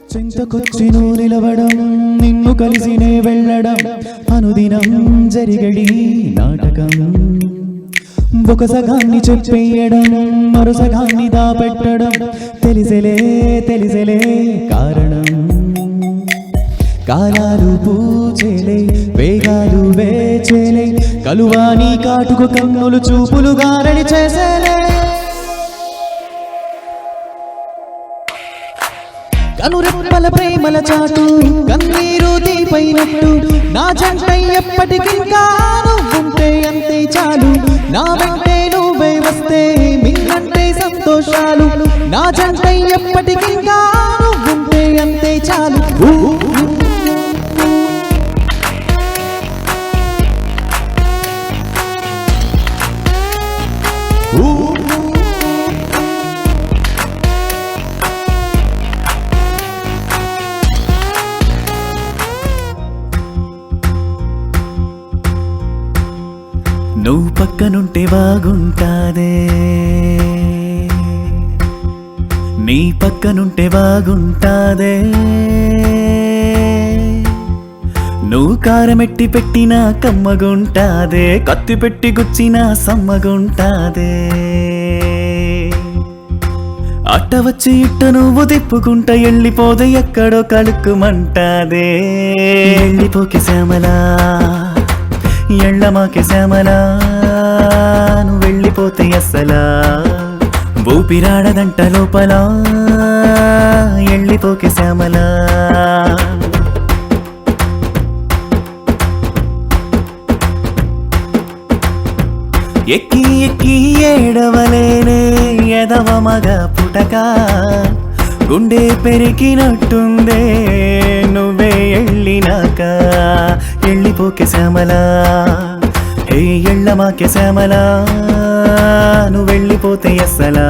చింతకొచ్చి నువ్వు నిలవడం నిన్ను కలిసినే వెళ్ళడం అనుదినం జరిగడి నాటకం ఒక సగాన్ని చెప్పేయడం మరో సగాన్ని దాపెట్టడం తెలిసెలే కారణం కాలాలు పూచేలే వేగాలు వేచేలే కలువాని కాటుకు కన్నులు చూపులు గారడి చేసేలే కనురెప్పల ప్రేమల చాటు కన్నీరు దీపైనట్టు నా జంటై ఎప్పటికింకా నువ్వుంటే అంతే చాలు నా వెంటే నువ్వే వస్తే మిన్నంటే సంతోషాలు నా జంటై ఎప్పటికింకా నువ్వుంటే అంతే చాలు నువ్వు పక్కనుంటే బాగుంటాదే నీ పక్కనుంటే బాగుంటాదే నువ్వు కారమెట్టి పెట్టినా కమ్మగుంటాదే కత్తి పెట్టి గుచ్చినా సమ్మగుంటాదే అట్ట వచ్చి ఇట్ట నువ్వు తిప్పుకుంటా వెళ్ళిపోదే ఎక్కడో కలుక్కుమంటాదే వెళ్ళిపోకే శ్యామలా ఎళ్ళమాకే శ్యామలా నువ్వు వెళ్ళిపోతే అస్సలా ఊపిరాడదంట లోపల వెళ్ళిపోకే శ్యామలా ఎక్కి ఎక్కి ఏడవలేనే ఎదవ మగ పుటక గుండె పెరిగినట్టుందే నువ్వే వెళ్ళినాక వెళ్ళిపోకే శ్యామలా హే ఎళ్ళమాకే శ్యామలా నువ్వు వెళ్ళిపోతే అస్సలా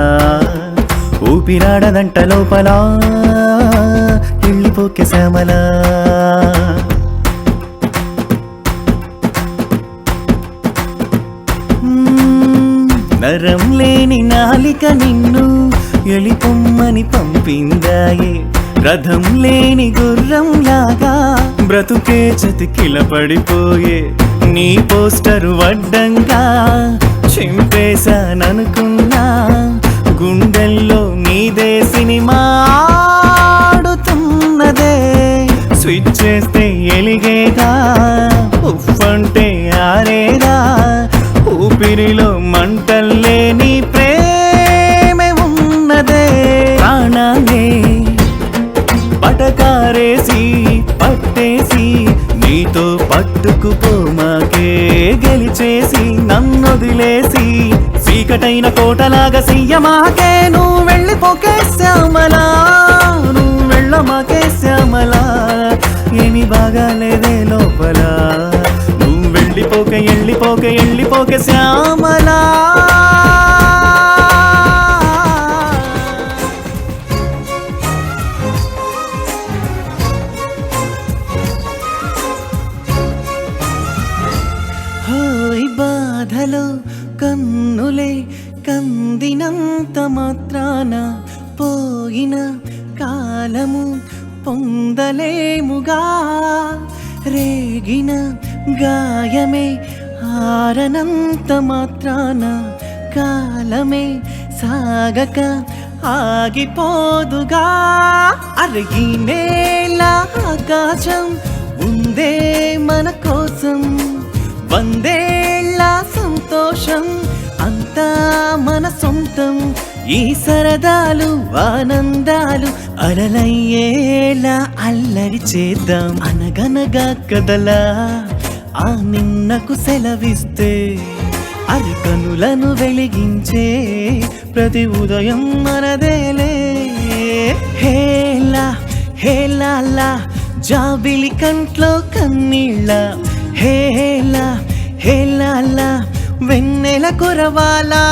ఊపిరాడదంట లోపల వెళ్ళిపోకే శ్యామలా నరం లేని నాలిక నిన్ను ఎలిపొమ్మని పంపిందాయే రథం లేని గుర్రం లాగా బ్రతుకే చతికిల పడిపోయే నీ పోస్టరు వడ్డంగా చింపేశాననుకున్నా గుండెల్లో నీదే సినిమా ఆడుతున్నదే స్విచ్ చేస్తే ఎలిగేగా ఉఫ్ఫంటే ఆరేగా ఊపిరిలో మంటల్లే నీ ప్రేమే ఉన్నదే ప్రాణాలే పటకారేసి పట్టేసి నీతో పట్టుకుపోమాకే గెలిచేసి నన్నొదిలేసి చీకటైన కోటలాగా సియ్యమాకే నువ్వు వెళ్ళిపోకే శ్యామలా నువ్వు వెళ్ళమాకే శ్యామలా ఏమి బాగాలేదే లోపల నువ్వు వెళ్ళిపోకే శ్యామలా బాధలో కన్నులే కందినంత మాత్రాన పోయిన కాలము పొందలేముగా రేగిన గాయమే ఆరనంత మాత్రాన కాలమే సాగక ఆగిపోదుగా అరే ఈ నేల ఆకాశం ఉందే మన కోసం వందేళ్ళ సంతోషం అంతా మన సొంతం ఈ సరదాలు ఆనందాలు అలలయ్యేలా అల్లరి చేద్దాం అనగనగా కదలా ఆ నిన్నకు సెలవిస్తే అది కనులను వెలిగించే ప్రతి ఉదయం మనదేలే హేలా హేలాలా జాబిలి కంట్లో కన్నీళ్ళ హేలా హేలాలా వెన్నెల కురవాలా